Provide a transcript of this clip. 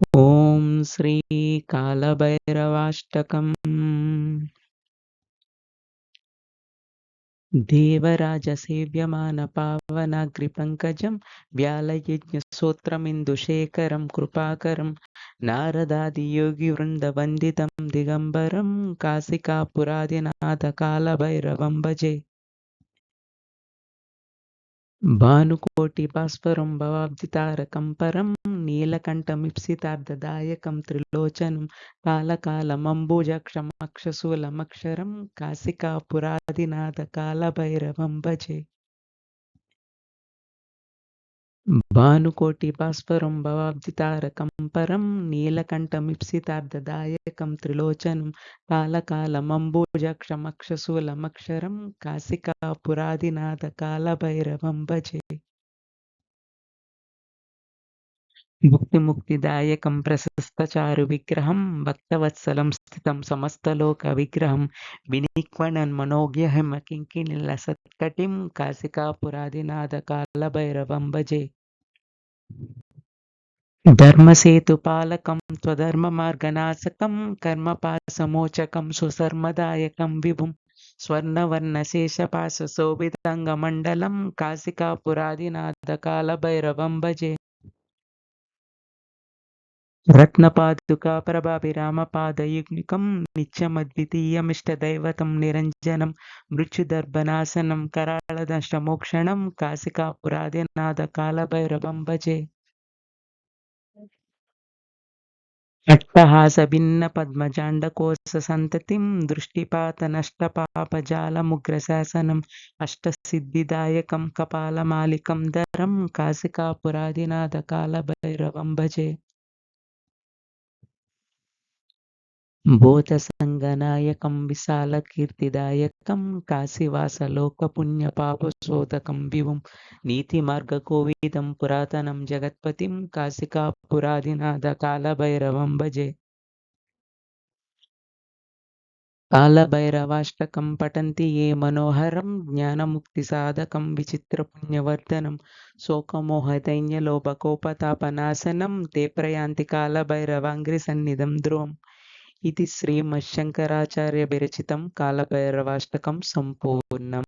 ఓం శ్రీ కాలభైరవాష్టకం. దేవరాజసేవ్యమాన పావనాగ్రిపంకజం వ్యాళయజ్ఞసూత్రమిందుశేఖరం కృపాకరం నారదాదియోగివృందవందితం దిగంబరం కాశికాపురాదినాథ కాలభైరవం భజే. భానుకోటి భాస్వరం భవాబ్దితారకం పరం నీలకంఠమిప్సితార్థదాయకం త్రిలోచనం కాలకాలమంబుజక్షమక్షశూలమక్షరం కాశికాపురాదినాథ కాలభైరవం భజే. భానుకోటి భాస్వరం భవాబ్దితారకం పరం నీలకంఠమిప్సితార్థదాయకం త్రిలోచనం కాలకాలమంబుజక్షమక్షశూలమక్షరం కాశికాపురాదినాథ కాలభైరవం భజే. భుక్తిముక్తిదాయకం ప్రశస్తచారు విగ్రహం భక్తవత్సలం స్థితం సమస్తలోక విగ్రహం వినిక్వణన్ మనోజ్ఞహిమ కింకిణిలసత్కటిం కాశికాపురాదినాథ కాలభైరవం భజే. ధర్మసేతుపాలకం త్వధర్మమార్గనాశకం కర్మపాశమోచకం సుసర్మదాయకం విభుం స్వర్ణవర్ణశేషపాశశోభితాంగమండలం కాశికాపురాదినాథ కాలభైరవం భజే. రత్నపాదుకాప్రభాభిరామపాదయుగ్మికం నిత్యమద్వితీయమిష్టదైవతం నిరంజనం మృత్యుదర్భనాశనం కరాళదష్టమోక్షణం కాశికాపురాదినాథ కాలభైరవం భజే. అట్టహాసభిన్న పద్మజాండకోశ సంతతిం దృష్టిపాతనష్టపాపజాలముగ్రశాసనం అష్టసిద్ధిదాయకం కపాలమాలికం ధరం కాశికాపురాదినాథ కాలభైరవం భజే. భూతసంగనాయకం విశాలకీర్తిదాయకం కాశీవాసలోకపుణ్యపాపశోధకం విభుం నీతిమార్గకోవిదం పురాతనం జగత్పతిం కాశికాపురాదినాథ కాలభైరవం భజే. కాలభైరవాష్టకం పఠంతి ఏ మనోహరం జ్ఞానముక్తిసాధకం విచిత్రపుణ్యవర్ధనం శోకమోహదైన్యలోభకోపతాపనాశనం తే ప్రయాంతి కాలభైరవాంఘ్రిసన్నిధం ధ్రువం. ఇది శ్రీమచ్చంకరాచార్య విరచితం కాలభైరవాష్టకం సంపూర్ణం.